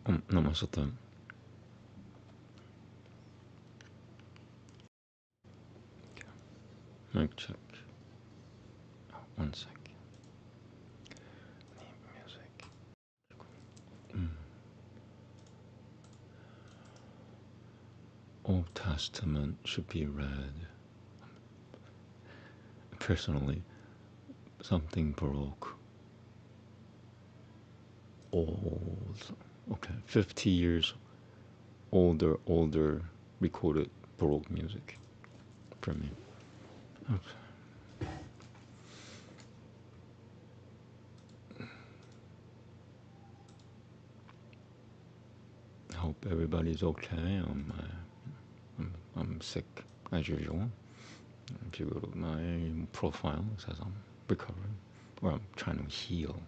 Namaste. Mic check. Oh, 1 sec. Music. Old Testament should be read. Personally, something broke. Old. Okay, 50 years older recorded Baroque music for me. Okay. I hope everybody's okay. I'm sick as usual. If you go to my profile, it says I'm recovering, or I'm trying to heal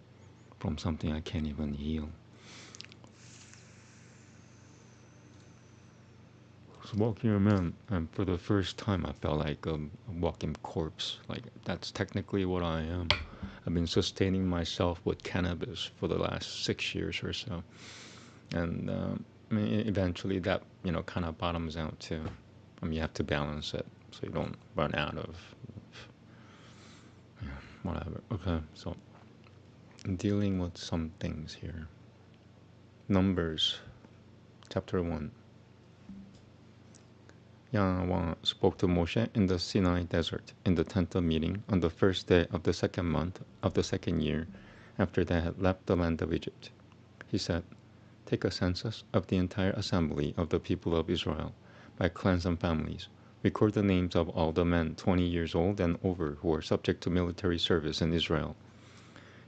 from something I can't even heal. I was walking around, and for the first time I felt like a walking corpse. Like, that's technically what I am. I've been sustaining myself with cannabis for the last 6 years or so. And I mean, eventually that, kind of bottoms out too. I mean, you have to balance it so you don't run out of whatever. Okay, so I'm dealing with some things here. Numbers, chapter 1. Yahweh spoke to Moshe in the Sinai desert in the tent of meeting on the first day of the second month of the second year after they had left the land of Egypt. He said, "Take a census of the entire assembly of the people of Israel by clans and families. Record the names of all the men 20 years old and over who are subject to military service in Israel.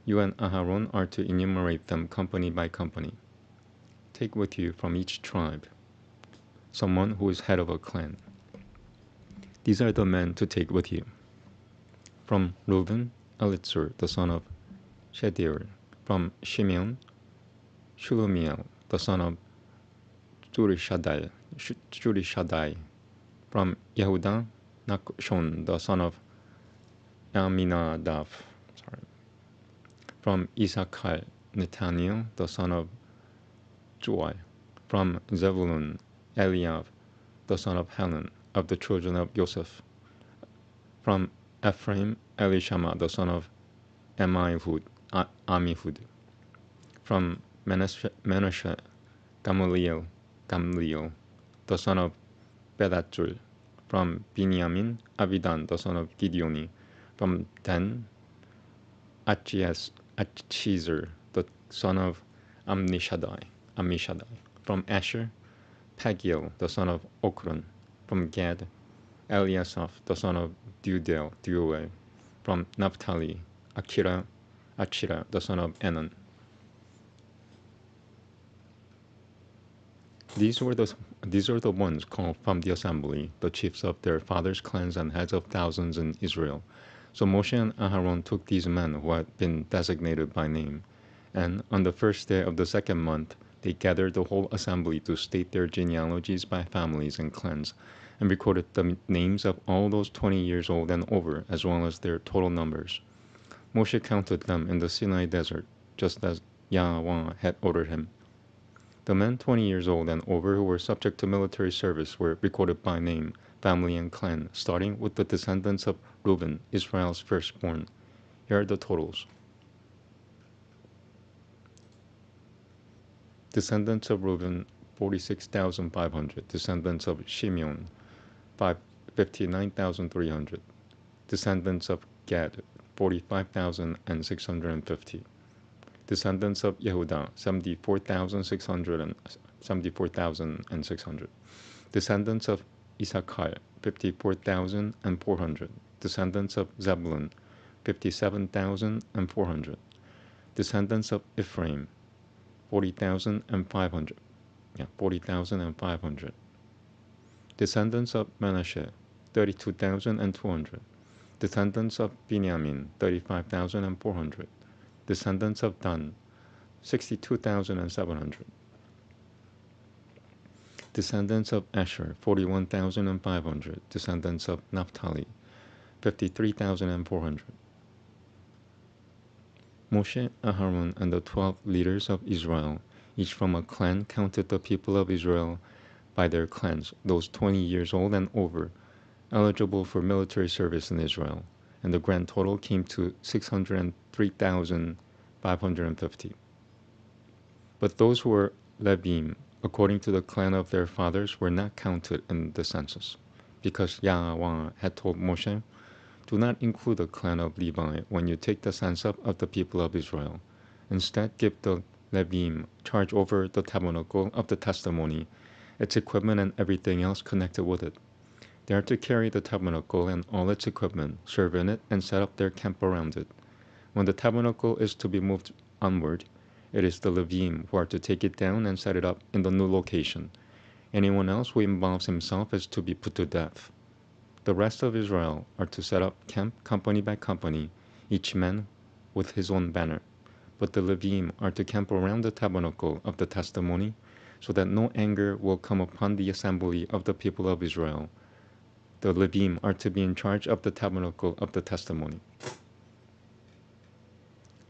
You and Aharon are to enumerate them company by company. Take with you from each tribe someone who is head of a clan. These are the men to take with you. From Reuben, Elitzur, the son of Shedeur. From Shimeon, Shulomiel, the son of Zurishadai. From Yehuda, Nachshon, the son of Aminadav. From Issachar, Nathaniel, the son of Joai. From Zebulun, Eliav, the son of Helon, of the children of Joseph. From Ephraim, Elishama, the son of Ammihud. From Manasseh, Gamaliel, the son of Pedachul. From Binyamin, Abidan, the son of Gideoni. From Dan, Achiezer, the son of Ammishaddai. From Asher, Pagiel, the son of Okron. From Gad, Eliasaph, the son of Deuel. From Naphtali, Achira, the son of Enan. These are the ones called from the assembly, the chiefs of their fathers' clans and heads of thousands in Israel. So Moshe and Aharon took these men who had been designated by name, and on the first day of the second month, they gathered the whole assembly to state their genealogies by families and clans, and recorded the names of all those 20 years old and over, as well as their total numbers. Moshe counted them in the Sinai desert, just as Yahweh had ordered him. The men 20 years old and over who were subject to military service were recorded by name, family, and clan, starting with the descendants of Reuben, Israel's firstborn. Here are the totals. Descendants of Reuben, 46,500. Descendants of Shimeon, 59,300. Descendants of Gad, 45,650. Descendants of Yehuda, 74,600. Descendants of Issachar, 54,400. Descendants of Zebulun, 57,400. Descendants of Ephraim, 40,500. 40,500. Descendants of Manasseh, 32,200. Descendants of Binyamin, 35,400. Descendants of Dan, 62,700. Descendants of Asher, 41,500. Descendants of Naphtali, 53,400. Moshe, Aharon, and the 12 leaders of Israel Each from a clan counted the people of Israel by their clans, those 20 years old and over, eligible for military service in Israel, and the grand total came to 603,550. But those who were Levim, according to the clan of their fathers, were not counted in the census, because Yahweh had told Moshe, "Do not include the clan of Levi when you take the census of the people of Israel. Instead, give the Levim charge over the tabernacle of the testimony, its equipment and everything else connected with it. They are to carry the tabernacle and all its equipment, serve in it, and set up their camp around it. When the tabernacle is to be moved onward, it is the Levim who are to take it down and set it up in the new location. Anyone else who involves himself is to be put to death. The rest of Israel are to set up camp company by company, each man with his own banner. But the Levim are to camp around the tabernacle of the testimony, so that no anger will come upon the assembly of the people of Israel. The Levim are to be in charge of the tabernacle of the testimony."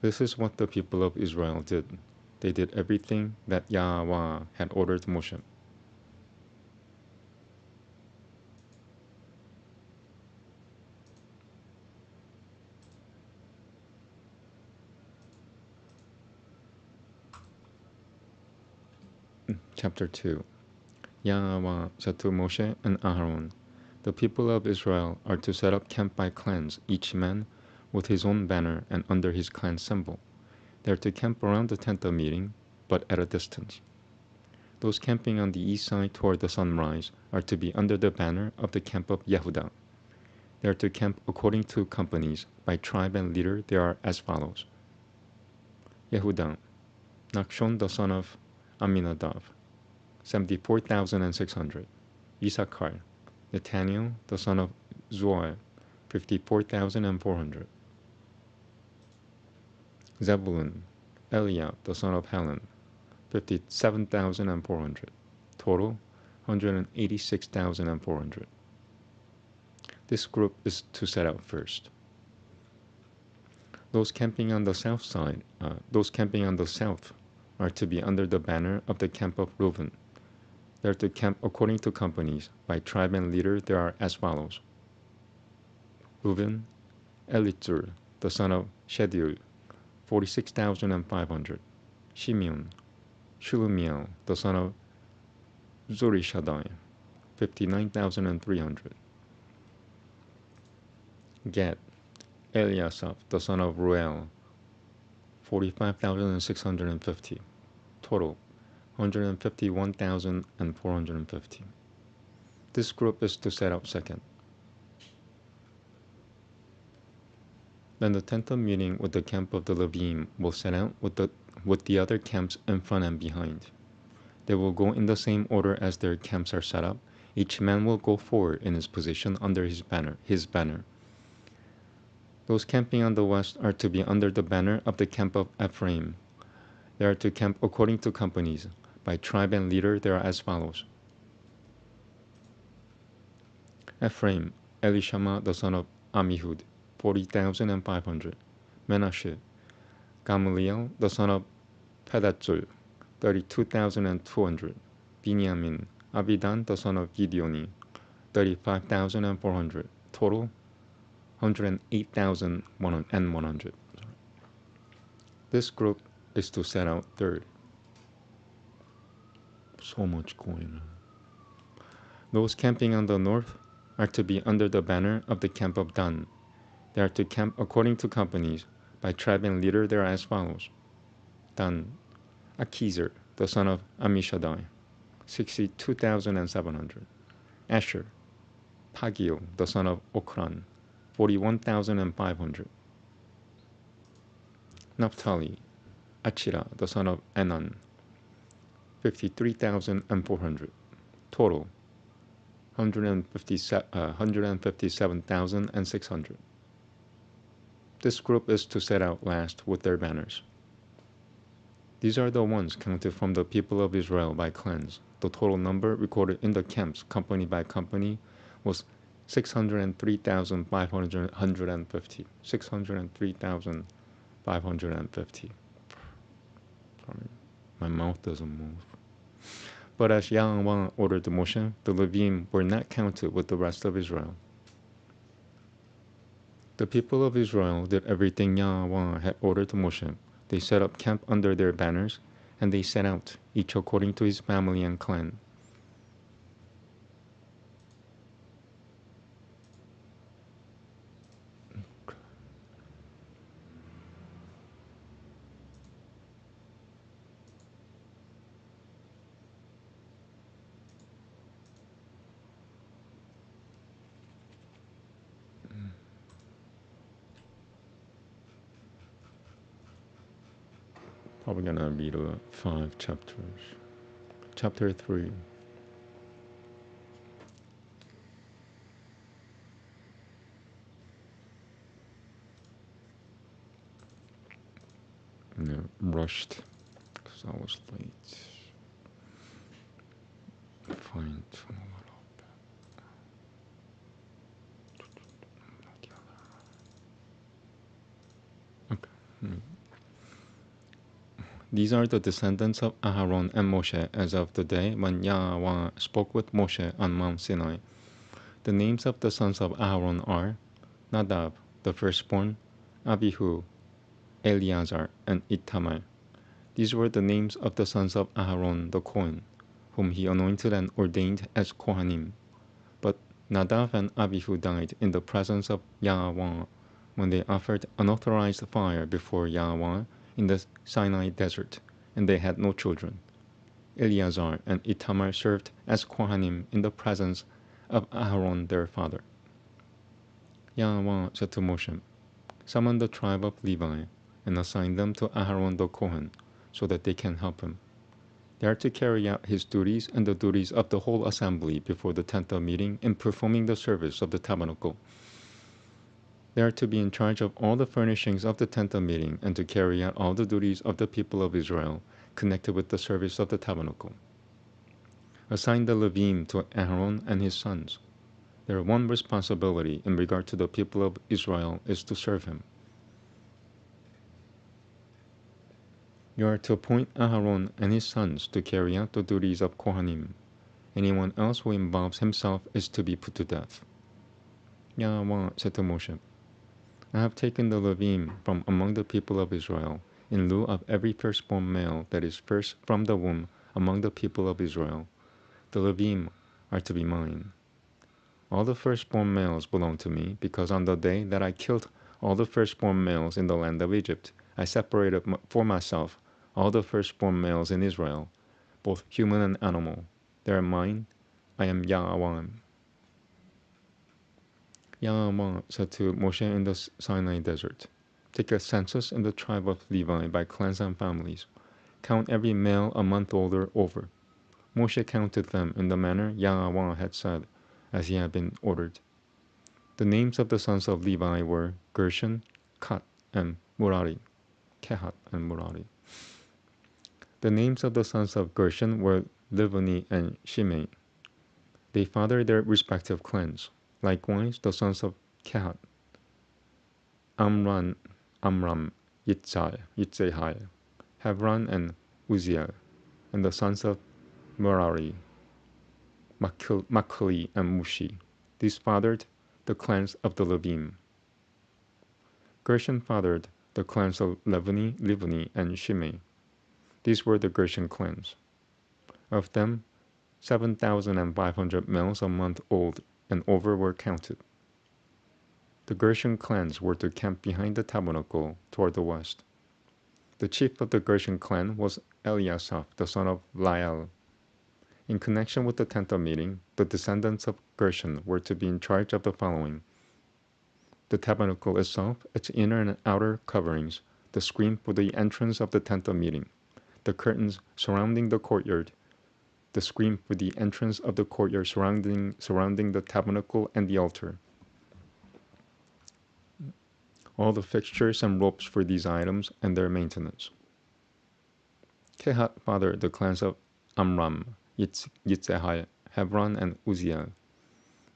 This is what the people of Israel did. They did everything that Yahweh had ordered Moshe. Chapter 2. Yahweh said to Moshe and Aaron, "The people of Israel are to set up camp by clans, each man with his own banner and under his clan symbol. They are to camp around the tent of meeting, but at a distance. Those camping on the east side toward the sunrise are to be under the banner of the camp of Yehuda. They are to camp according to companies. By tribe and leader they are as follows: Yehuda, Nachshon the son of Aminadav, 74,600. Issachar, Nathaniel the son of Zoar, 54,400. Zebulun, Eliab the son of Helon, 57,400. Total, 186,400. This group is to set out first. Those camping on the south are to be under the banner of the camp of Reuben. They are to camp according to companies. By tribe and leader they are as follows: Reuben, Elitzur the son of Shediel, 46,500. Shimeon, Shelumiel the son of Zurishaddai, 59,300. Gad, Eliasaph the son of Ruel, 45,650. Total, 151,450. This group is to set out second. Then the tent of meeting with the camp of the Levim will set out with the other camps in front and behind. They will go in the same order as their camps are set up. Each man will go forward in his position under his banner. Those camping on the west are to be under the banner of the camp of Ephraim. They are to camp according to companies. By tribe and leader they are as follows: Ephraim, Elishama the son of Amihud, 40,500. Menashe, Gamaliel the son of Pedatzur, 32,200. Binyamin, Abidan the son of Gideoni, 35,400. Total, 108,100. This group is to set out third. So much going on. Those camping on the north are to be under the banner of the camp of Dan. They are to camp according to companies. By tribe and leader they are as follows: Dan, Akizer the son of Ammishaddai, 62,700. Asher, Pagiel the son of Okran, 41,500. Naphtali, Achira the son of Enan, 53,400. Total, 157,600. This group is to set out last with their banners. These are the ones counted from the people of Israel by clans. The total number recorded in the camps, company by company, was 603,550. 603,550. My mouth doesn't move. But as Yahweh ordered Moshe, the Levim were not counted with the rest of Israel. The people of Israel did everything Yahweh had ordered Moshe. They set up camp under their banners, and they set out, each according to his family and clan. Probably gonna read 5 chapters. Chapter 3. Yeah, rushed because I was late. Fine. Okay. These are the descendants of Aharon and Moshe as of the day when Yahweh spoke with Moshe on Mount Sinai. The names of the sons of Aharon are Nadab, the firstborn, Abihu, Eleazar, and Ithamar. These were the names of the sons of Aharon the Kohen, whom he anointed and ordained as Kohanim. But Nadab and Abihu died in the presence of Yahweh when they offered unauthorized fire before Yahweh in the Sinai desert, and they had no children. Eleazar and Ithamar served as Kohanim in the presence of Aharon their father. Yahweh said to Moshe, "Summon the tribe of Levi and assign them to Aharon the Kohen, so that they can help him. They are to carry out his duties and the duties of the whole assembly before the tent of meeting in performing the service of the tabernacle. They are to be in charge of all the furnishings of the tent of meeting and to carry out all the duties of the people of Israel connected with the service of the tabernacle. Assign the Levim to Aaron and his sons. Their one responsibility in regard to the people of Israel is to serve him. You are to appoint Aaron and his sons to carry out the duties of Kohanim. Anyone else who involves himself is to be put to death." Yahweh said to Moshe, "I have taken the Levim from among the people of Israel, in lieu of every firstborn male that is first from the womb among the people of Israel. The Levim are to be mine. All the firstborn males belong to me, because on the day that I killed all the firstborn males in the land of Egypt, I separated for myself all the firstborn males in Israel, both human and animal. They are mine. I am Yahweh." Yahweh said to Moshe in the Sinai desert, "Take a census in the tribe of Levi by clans and families. Count every male a month old or over." Moshe counted them in the manner Yahweh had said, as he had been ordered. The names of the sons of Levi were Gershon, Kat, and Merari. Kehat and Merari. The names of the sons of Gershon were Livni and Shimei. They fathered their respective clans. Likewise, the sons of Kehat, Amram, Yitzhai, Hebron, and Uzziel, and the sons of Merari, Machli, and Mushi. These fathered the clans of the Levim. Gershon fathered the clans of Livni, and Shimei. These were the Gershon clans. Of them, 7,500 males a month old and over were counted. The Gershon clans were to camp behind the tabernacle toward the west. The chief of the Gershon clan was Eliasaph, the son of Lael. In connection with the tent of meeting, the descendants of Gershon were to be in charge of the following: the tabernacle itself, its inner and outer coverings, the screen for the entrance of the tent of meeting, the curtains surrounding the courtyard, the screen for the entrance of the courtyard surrounding the tabernacle and the altar, all the fixtures and ropes for these items and their maintenance. Kehat fathered the clans of Amram, Yitzhai, Hebron, and Uzziel.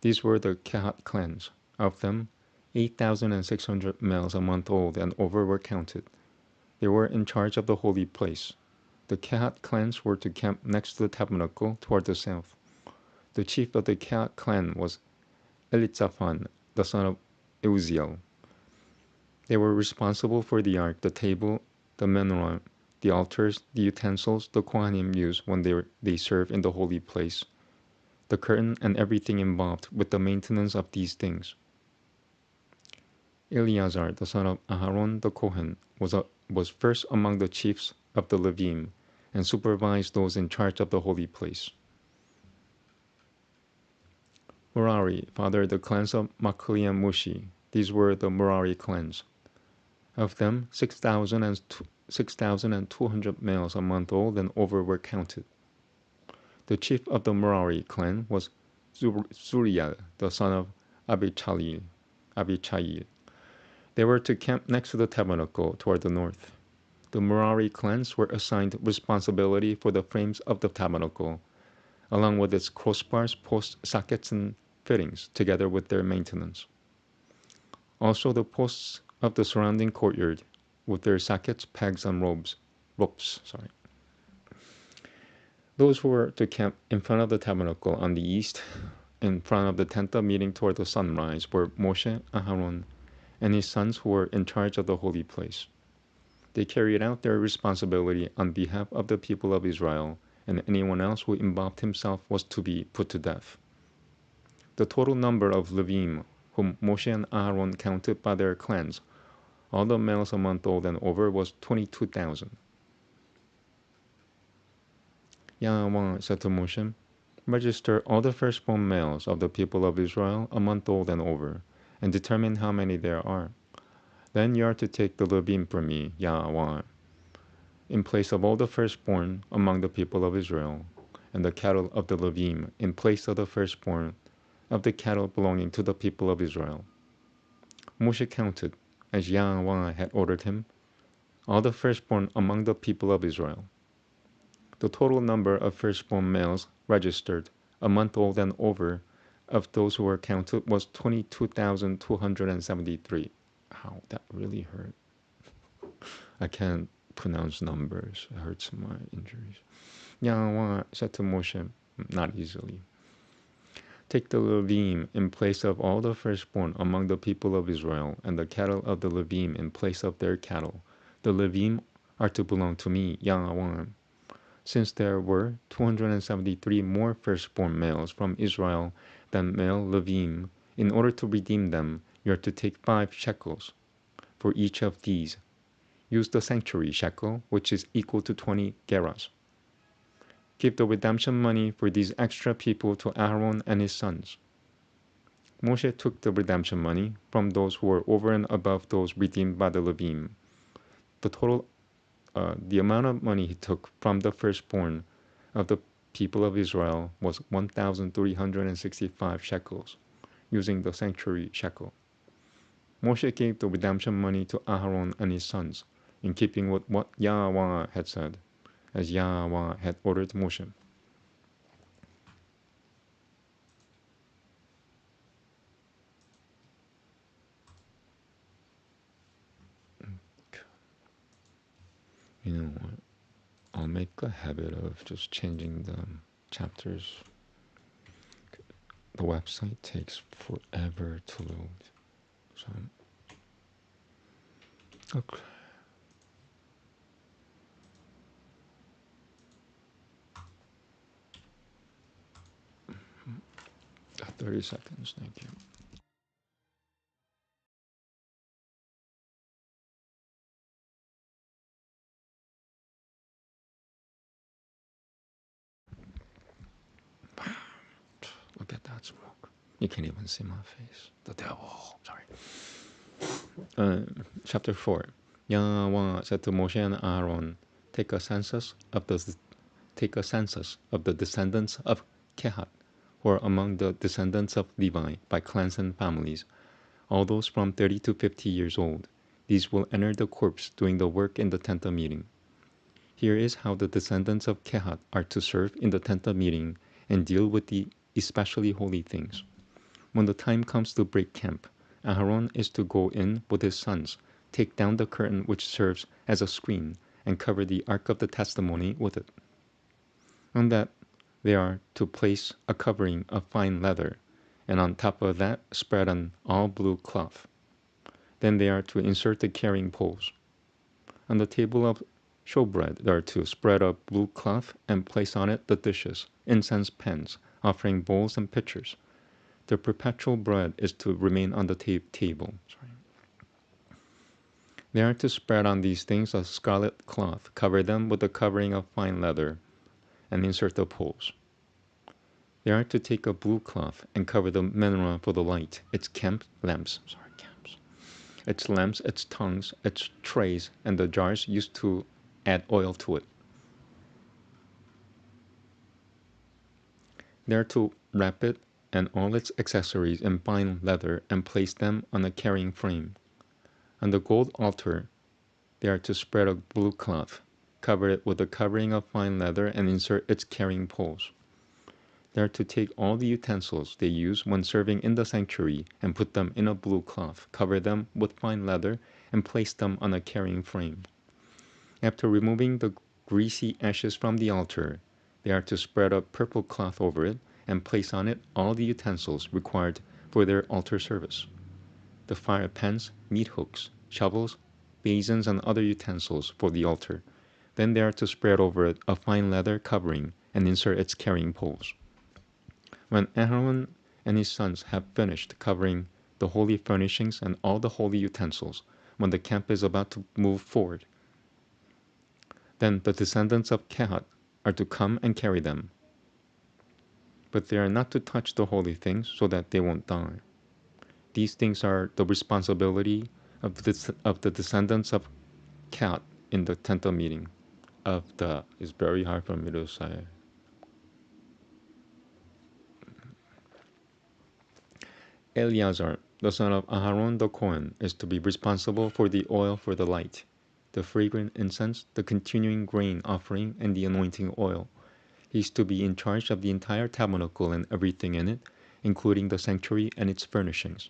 These were the Kehat clans. Of them, 8,600 males a month old and over were counted. They were in charge of the holy place. The Kehat clans were to camp next to the tabernacle toward the south. The chief of the Kehat clan was Elitzaphan, the son of Uziel. They were responsible for the ark, the table, the menorah, the altars, the utensils the Kohanim use when they serve in the holy place, the curtain, and everything involved with the maintenance of these things. Eleazar, the son of Aharon the Kohen, was first among the chiefs of the Levim and supervised those in charge of the holy place. Merari fathered the clans of Machli and Mushi. These were the Merari clans. Of them, 6,200 males a month old and over were counted. The chief of the Merari clan was Zuriel, the son of Abichail. They were to camp next to the tabernacle toward the north. The Merari clans were assigned responsibility for the frames of the tabernacle, along with its crossbars, posts, sockets, and fittings, together with their maintenance. Also the posts of the surrounding courtyard, with their sockets, pegs, and ropes. Those who were to camp in front of the tabernacle on the east, in front of the tent of meeting toward the sunrise, were Moshe, Aharon, and his sons who were in charge of the holy place. They carried out their responsibility on behalf of the people of Israel, and anyone else who involved himself was to be put to death. The total number of Levim, whom Moshe and Aharon counted by their clans, all the males a month old and over, was 22,000. Yahweh said to Moshe, "Register all the firstborn males of the people of Israel a month old and over, and determine how many there are. Then you are to take the Levim for me, Yahweh, in place of all the firstborn among the people of Israel, and the cattle of the Levim in place of the firstborn of the cattle belonging to the people of Israel." Moshe counted, as Yahweh had ordered him, all the firstborn among the people of Israel. The total number of firstborn males registered, a month old and over, of those who were counted was 22,273. Ow, that really hurt. I can't pronounce numbers. It hurts my injuries. Yahweh said to Moshe, not easily, "Take the Levim in place of all the firstborn among the people of Israel, and the cattle of the Levim in place of their cattle. The Levim are to belong to me, Yahweh." Since there were 273 more firstborn males from Israel than male Levim, in order to redeem them, you are to take 5 shekels for each of these. Use the sanctuary shekel, which is equal to 20 gerahs. Give the redemption money for these extra people to Aaron and his sons. Moshe took the redemption money from those who were over and above those redeemed by the Levim. The amount of money he took from the firstborn of the people of Israel was 1,365 shekels, using the sanctuary shekel. Moshe gave the redemption money to Aharon and his sons, in keeping with what Yahweh had said, as Yahweh had ordered Moshe. You know what? I'll make a habit of just changing the chapters. The website takes forever to load. So, okay. 30 seconds, thank you. Look at that smoke. You can't even see my face. The devil. Sorry. Chapter 4. Yahweh said to Moshe and Aaron, take a census of the descendants of Kehat, who are among the descendants of Levi, by clans and families, all those from 30 to 50 years old. These will enter the corps doing the work in the tent of meeting. Here is how the descendants of Kehat are to serve in the tent of meeting and deal with the especially holy things. When the time comes to break camp, Aharon is to go in with his sons, take down the curtain which serves as a screen, and cover the Ark of the Testimony with it. On that, they are to place a covering of fine leather, and on top of that spread an all-blue cloth. Then they are to insert the carrying poles. On the table of showbread, they are to spread a blue cloth and place on it the dishes, incense pans, offering bowls and pitchers. The perpetual bread is to remain on the table. They are to spread on these things a scarlet cloth, cover them with a covering of fine leather, and insert the poles. They are to take a blue cloth and cover the menorah for the light, its lamps, its tongues, its trays, and the jars used to add oil to it. They are to wrap it and all its accessories in fine leather and place them on a carrying frame. On the gold altar, they are to spread a blue cloth, cover it with a covering of fine leather, and insert its carrying poles. They are to take all the utensils they use when serving in the sanctuary and put them in a blue cloth, cover them with fine leather, and place them on a carrying frame. After removing the greasy ashes from the altar, they are to spread a purple cloth over it and place on it all the utensils required for their altar service: the fire pans, meat hooks, shovels, basins, and other utensils for the altar. Then they are to spread over it a fine leather covering and insert its carrying poles. When Aaron and his sons have finished covering the holy furnishings and all the holy utensils, when the camp is about to move forward, then the descendants of Kehat are to come and carry them. But they are not to touch the holy things so that they won't die. These things are the responsibility of the descendants of Kehat in the tent of meeting. It's very hard for me to say. Eleazar, the son of Aharon the Kohen, is to be responsible for the oil for the light, the fragrant incense, the continuing grain offering, and the anointing oil. He is to be in charge of the entire tabernacle and everything in it, including the sanctuary and its furnishings.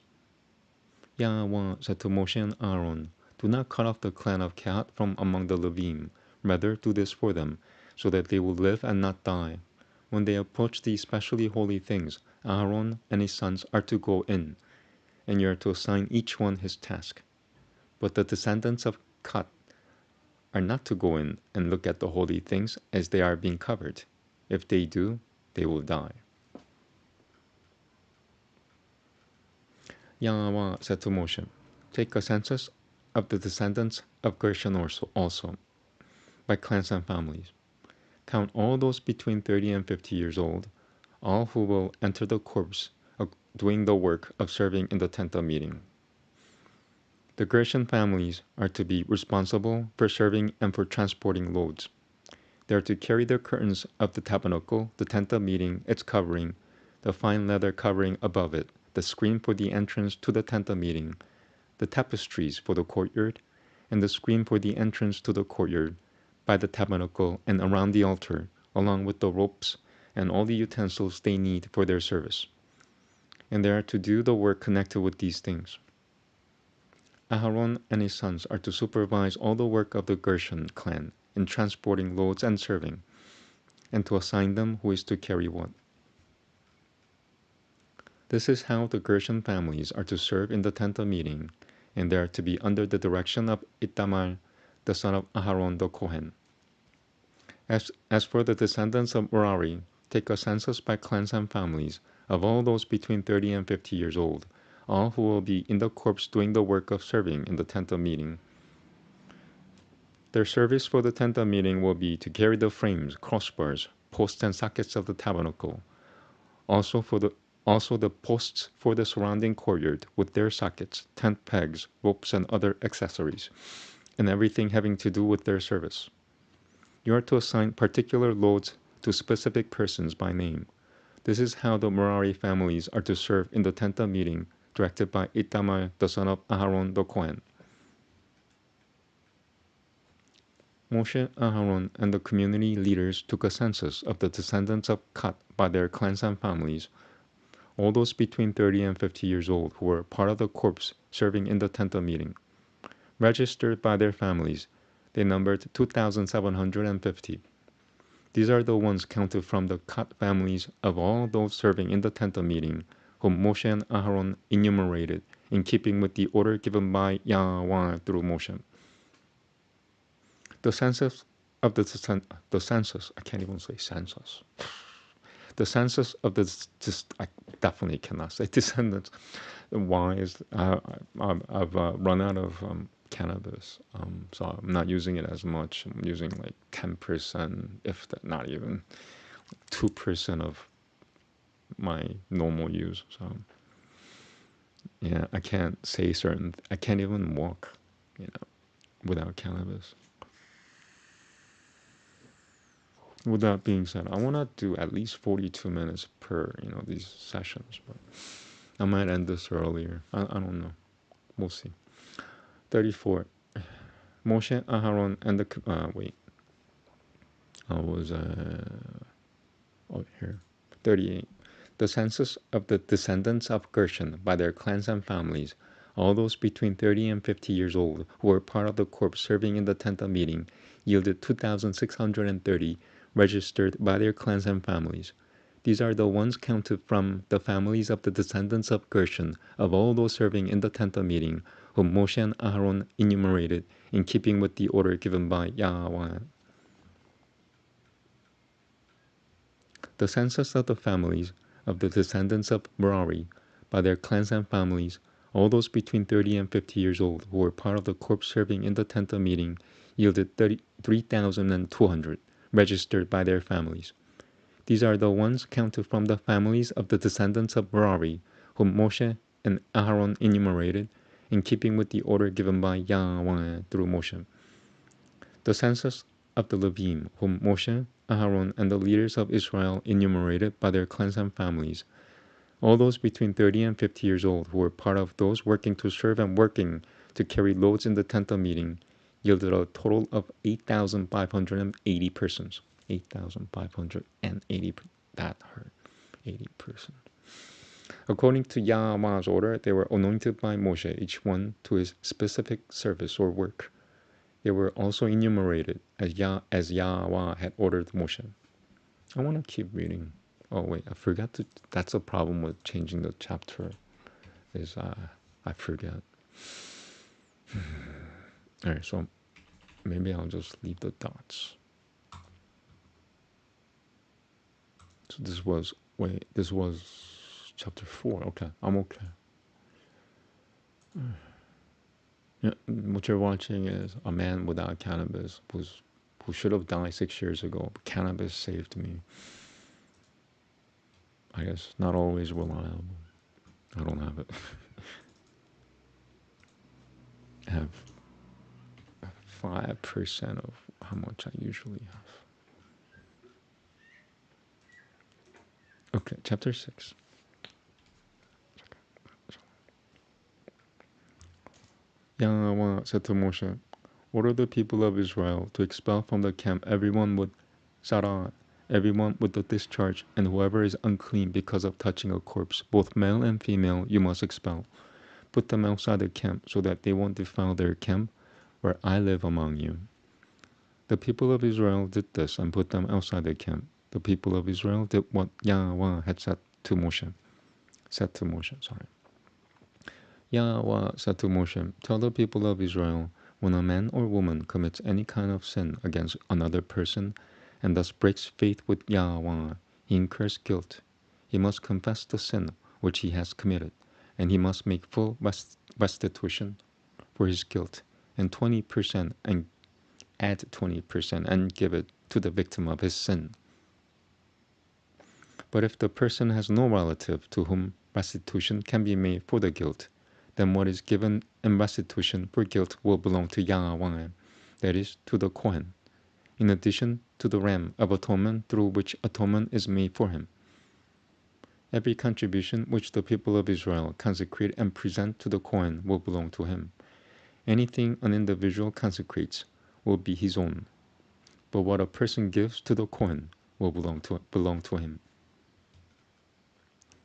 Yahweh said to Moshe and Aaron, "Do not cut off the clan of Kehat from among the Levim. Rather, do this for them, so that they will live and not die. When they approach these specially holy things, Aaron and his sons are to go in, and you are to assign each one his task. But the descendants of Kehat are not to go in and look at the holy things as they are being covered. If they do, they will die." Yahweh said to Moshe, "Take a census of the descendants of Gershon also, by clans and families. Count all those between 30 and 50 years old, all who will enter the corps doing the work of serving in the tent of meeting." The Gershon families are to be responsible for serving and for transporting loads. They are to carry the curtains of the tabernacle, the tent of meeting, its covering, the fine leather covering above it, the screen for the entrance to the tent of meeting, the tapestries for the courtyard, and the screen for the entrance to the courtyard by the tabernacle and around the altar, along with the ropes and all the utensils they need for their service. And they are to do the work connected with these things. Aharon and his sons are to supervise all the work of the Gershon clan in transporting loads and serving, and to assign them who is to carry what. This is how the Gershon families are to serve in the tent of meeting, and they are to be under the direction of Itamar, the son of Aharon the Kohen. As for the descendants of Merari, take a census by clans and families of all those between 30 and 50 years old, all who will be in the corps doing the work of serving in the tent of meeting. Their service for the tent of meeting will be to carry the frames, crossbars, posts, and sockets of the tabernacle. Also the posts for the surrounding courtyard with their sockets, tent pegs, ropes, and other accessories, and everything having to do with their service. You are to assign particular loads to specific persons by name. This is how the Merari families are to serve in the tent of meeting, directed by Itamar, the son of Aharon the Kohen. Moshe, Aharon, and the community leaders took a census of the descendants of Kehat by their clans and families, all those between 30 and 50 years old who were part of the corps serving in the tent of meeting. Registered by their families, They numbered 2,750. These are the ones counted from the cut families of all those serving in the tent of meeting, whom Moshe and Aharon enumerated, in keeping with the order given by Yahweh through Moshe. The census of the census, I can't even say census. The census of the, just, I definitely cannot say descendants. Why is, I've run out of cannabis, so I'm not using it as much. I'm using like 10%, if that, not even 2% of my normal use. So yeah, I can't say certain, I can't even walk, without cannabis. With that being said, I want to do at least 42 minutes per, these sessions, but I might end this earlier. I don't know. We'll see. 34. Moshe, Aharon, and the, wait. I was, here. 38. The census of the descendants of Gershon by their clans and families, all those between 30 and 50 years old who were part of the corps serving in the tent of meeting, yielded 2,630 registered by their clans and families. These are the ones counted from the families of the descendants of Gershon, of all those serving in the tent of meeting, whom Moshe and Aharon enumerated, in keeping with the order given by Yahweh. The census of the families of the descendants of Merari, by their clans and families, all those between 30 and 50 years old who were part of the corps serving in the tent of meeting, yielded 3,200 registered by their families. These are the ones counted from the families of the descendants of Merari, whom Moshe and Aharon enumerated, in keeping with the order given by Yahweh through Moshe. The census of the Levim, whom Moshe, Aharon, and the leaders of Israel enumerated by their clans and families, all those between 30 and 50 years old who were part of those working to serve and working to carry loads in the tent of meeting, yielded a total of 8,580 persons. 8,580, that hurt, 80%. According to Yahweh's order, they were anointed by Moshe, each one to his specific service or work. They were also enumerated as Yahweh had ordered Moshe. I want to keep reading. Oh wait, I forgot to, that's a problem with changing the chapter, is I forget. Alright, so maybe I'll just leave the dots. So this was chapter 4. Okay, I'm okay. Yeah, what you're watching is a man without cannabis who should have died 6 years ago, but cannabis saved me. I guess not always reliable. I don't have it. I have 5% of how much I usually have. Okay, chapter 6. Yahweh said to Moshe, order the people of Israel to expel from the camp everyone with Sarah, everyone with the discharge, and whoever is unclean because of touching a corpse, both male and female, you must expel. Put them outside the camp so that they won't defile their camp where I live among you. The people of Israel did this and put them outside the camp. The people of Israel did what Yahweh had said to Moshe. Yahweh said to Moshe, tell the people of Israel, when a man or woman commits any kind of sin against another person and thus breaks faith with Yahweh, he incurs guilt. He must confess the sin which he has committed, and he must make full restitution for his guilt, and 20% and add 20% and give it to the victim of his sin. But if the person has no relative to whom restitution can be made for the guilt, then what is given in restitution for guilt will belong to Yahweh, that is, to the Kohen, in addition to the ram of atonement through which atonement is made for him. Every contribution which the people of Israel consecrate and present to the Kohen will belong to him. Anything an individual consecrates will be his own, but what a person gives to the Kohen will belong to him.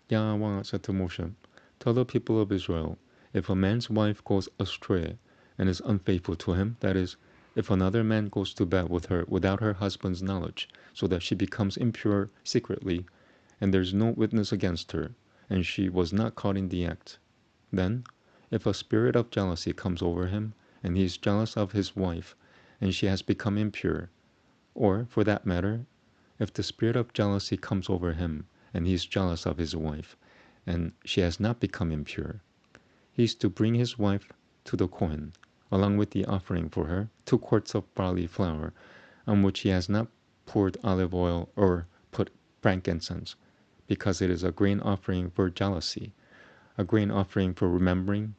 Yahweh said to Moshe, tell the people of Israel, if a man's wife goes astray and is unfaithful to him, that is, If another man goes to bed with her without her husband's knowledge, so that she becomes impure secretly, and there's no witness against her, and she was not caught in the act, then, if a spirit of jealousy comes over him, and he is jealous of his wife, and she has become impure, or, for that matter, if the spirit of jealousy comes over him, and he is jealous of his wife, and she has not become impure, he is to bring his wife to the Kohen, along with the offering for her, 2 quarts of barley flour, on which he has not poured olive oil or put frankincense, because it is a grain offering for jealousy, a grain offering for remembering,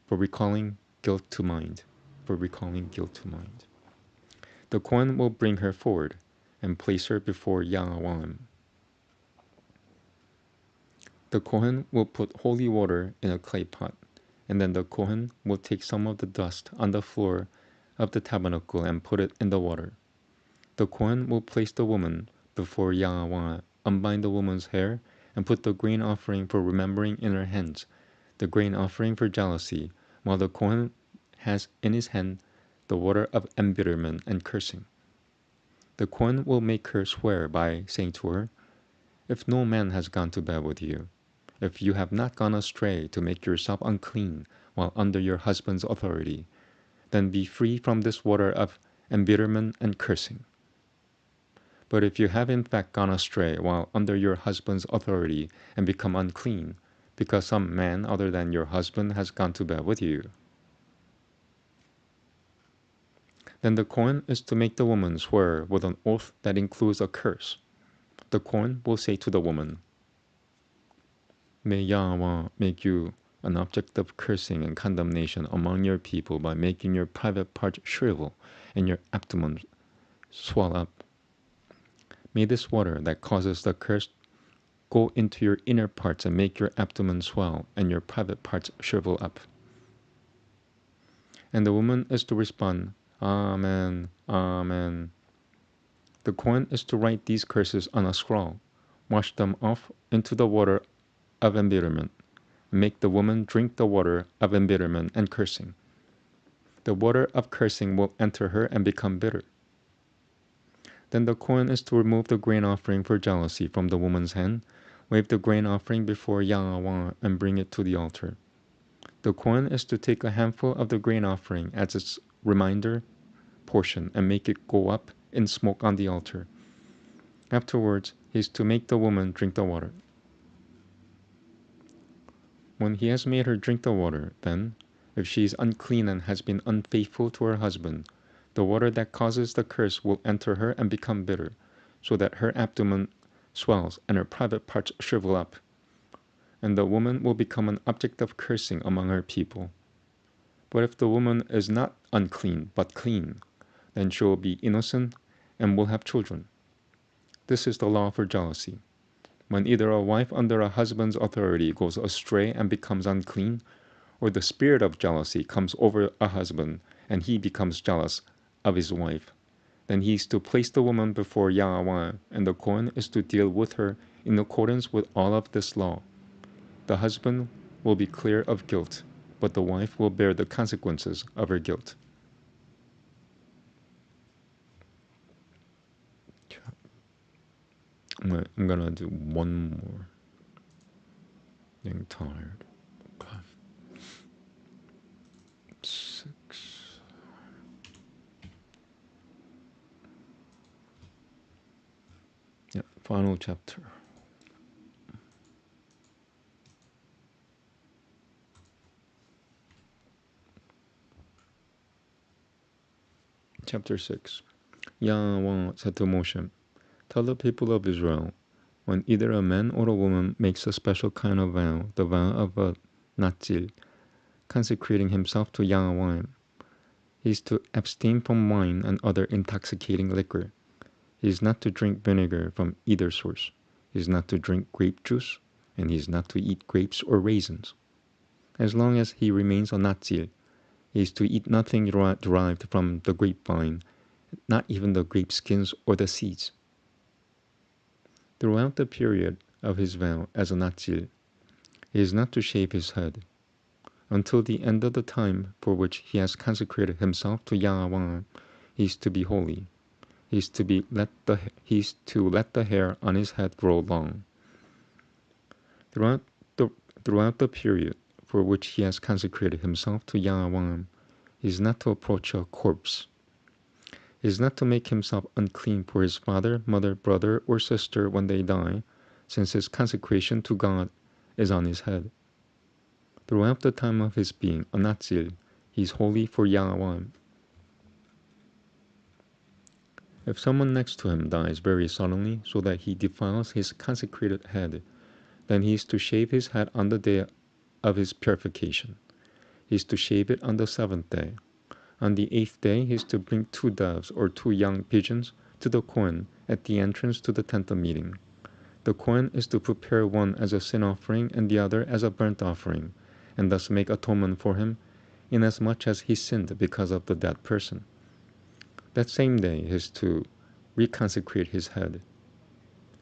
for recalling guilt to mind, for recalling guilt to mind. The Kohen will bring her forward and place her before Yahweh. The Kohen will put holy water in a clay pot, and then the Kohen will take some of the dust on the floor of the tabernacle and put it in the water. The Kohen will place the woman before Yahweh, unbind the woman's hair, and put the grain offering for remembering in her hands, the grain offering for jealousy, while the Kohen has in his hand the water of embitterment and cursing. The Kohen will make her swear by saying to her, "If no man has gone to bed with you, if you have not gone astray to make yourself unclean while under your husband's authority, then be free from this water of embitterment and cursing. But if you have in fact gone astray while under your husband's authority and become unclean, because some man other than your husband has gone to bed with you, then the Kohen is to make the woman swear with an oath that includes a curse. The Kohen will say to the woman, 'May Yahweh make you an object of cursing and condemnation among your people by making your private parts shrivel and your abdomen swell up. May this water that causes the curse go into your inner parts and make your abdomen swell and your private parts shrivel up.' And the woman is to respond, 'Āmēn, Āmēn.' The Kohen is to write these curses on a scroll, wash them off into the water of embitterment, and make the woman drink the water of embitterment and cursing. The water of cursing will enter her and become bitter. Then the Kohen is to remove the grain offering for jealousy from the woman's hand, wave the grain offering before Yahweh, and bring it to the altar. The Kohen is to take a handful of the grain offering as its reminder portion and make it go up in smoke on the altar. Afterwards, he is to make the woman drink the water. When he has made her drink the water, then, if she is unclean and has been unfaithful to her husband, the water that causes the curse will enter her and become bitter, so that her abdomen swells and her private parts shrivel up, and the woman will become an object of cursing among her people. But if the woman is not unclean but clean, then she will be innocent and will have children. This is the law for jealousy. When either a wife under a husband's authority goes astray and becomes unclean, or the spirit of jealousy comes over a husband and he becomes jealous of his wife, then he is to place the woman before Yahweh, and the Kohen is to deal with her in accordance with all of this law. The husband will be clear of guilt, but the wife will bear the consequences of her guilt. I'm gonna do one more. Getting tired. Okay. 6. Yeah, final chapter. Chapter 6. Yahweh said to Moshe, "Tell the people of Israel, when either a man or a woman makes a special kind of vow, the vow of a Natzil, consecrating himself to Yahweh, he is to abstain from wine and other intoxicating liquor. He is not to drink vinegar from either source. He is not to drink grape juice, and he is not to eat grapes or raisins. As long as he remains a Natzil, he is to eat nothing derived from the grapevine, not even the grape skins or the seeds. Throughout the period of his vow as a Natzil, he is not to shave his head. Until the end of the time for which he has consecrated himself to Yahweh, he is to be holy. He is to let the hair on his head grow long. Throughout the period for which he has consecrated himself to Yahweh, he is not to approach a corpse. He is not to make himself unclean for his father, mother, brother, or sister when they die, since his consecration to God is on his head. Throughout the time of his being a Natsir, he is holy for Yahweh. If someone next to him dies very suddenly so that he defiles his consecrated head, then he is to shave his head on the day of his purification. He is to shave it on the 7th day. On the 8th day, he is to bring 2 doves or 2 young pigeons to the Kohen at the entrance to the tent of meeting. The Kohen is to prepare one as a sin offering and the other as a burnt offering, and thus make atonement for him, inasmuch as he sinned because of the dead person. That same day he is to reconsecrate his head.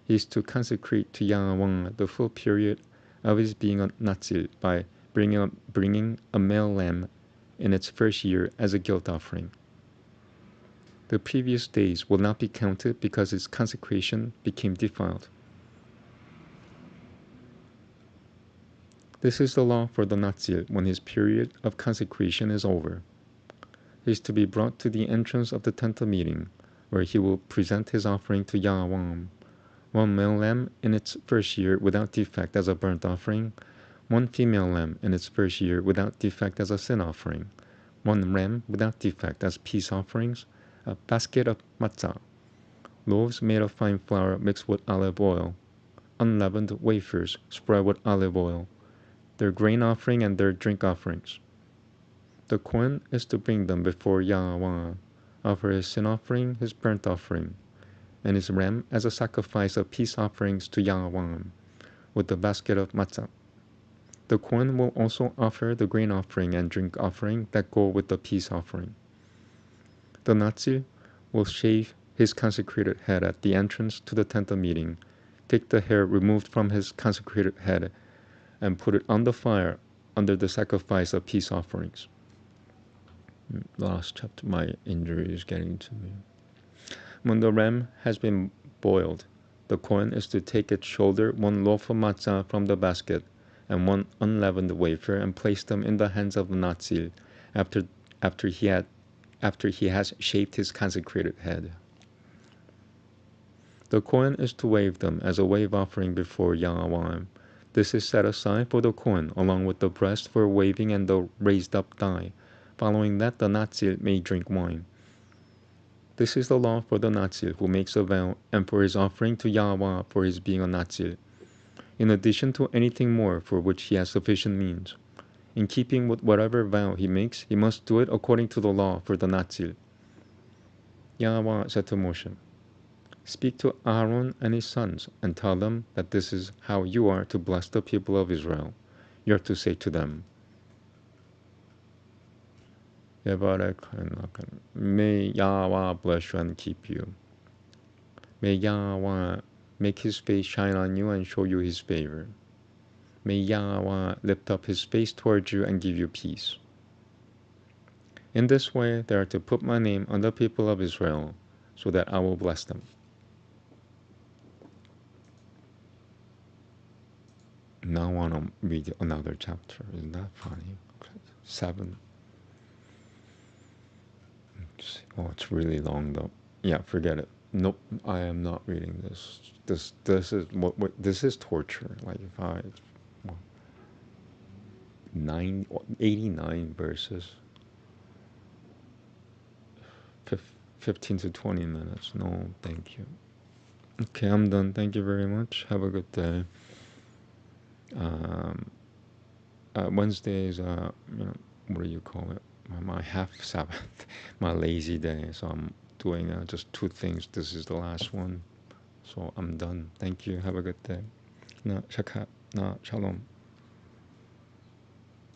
He is to consecrate to Yahweh the full period of his being a Natsir by bringing a male lamb in its first year as a guilt offering. The previous days will not be counted because his consecration became defiled. This is the law for the Natsir when his period of consecration is over. He is to be brought to the entrance of the tent of meeting, where he will present his offering to Yahweh, 1 male lamb in its first year without defect as a burnt offering, 1 female lamb in its first year without defect as a sin offering, 1 ram without defect as peace offerings, a basket of matzah, loaves made of fine flour mixed with olive oil, unleavened wafers spread with olive oil, their grain offering and their drink offerings. The Kohen is to bring them before Yahweh, offer his sin offering, his burnt offering, and his ram as a sacrifice of peace offerings to Yahweh, with the basket of matzah. The Kohen will also offer the grain offering and drink offering that go with the peace offering. The Natsir will shave his consecrated head at the entrance to the tent of meeting, take the hair removed from his consecrated head, and put it on the fire under the sacrifice of peace offerings. Last chapter, my injury is getting to me. When the ram has been boiled, the Kohen is to take its shoulder 1 loaf of matzah from the basket and 1 unleavened wafer and place them in the hands of the Natsir after he has shaved his consecrated head. The Kohen is to wave them as a wave offering before Yahweh. This is set aside for the Kohen along with the breast for waving and the raised up thigh. Following that, the Natsir may drink wine. This is the law for the Natsir who makes a vow and for his offering to Yahweh for his being a Natsir, in addition to anything more for which he has sufficient means. In keeping with whatever vow he makes, he must do it according to the law for the Natsir. Yahweh said to Moshe, "Speak to Aaron and his sons and tell them that this is how you are to bless the people of Israel. You are to say to them, may Yahweh bless you and keep you. May Yahweh make his face shine on you and show you his favor. May Yahweh lift up his face towards you and give you peace. In this way they are to put my name on the people of Israel, so that I will bless them." Now I want to read another chapter. Isn't that funny? 7. Oh, it's really long though. Yeah, forget it. Nope, I am not reading this. This is what this is torture. Like if I 89 verses, 15 to 20 minutes. No, thank you. Okay, I'm done. Thank you very much. Have a good day. Wednesday is what do you call it? My half Sabbath, my lazy day. So I'm doing just 2 things. This is the last one. So I'm done. Thank you. Have a good day. Na shakat. Na shalom.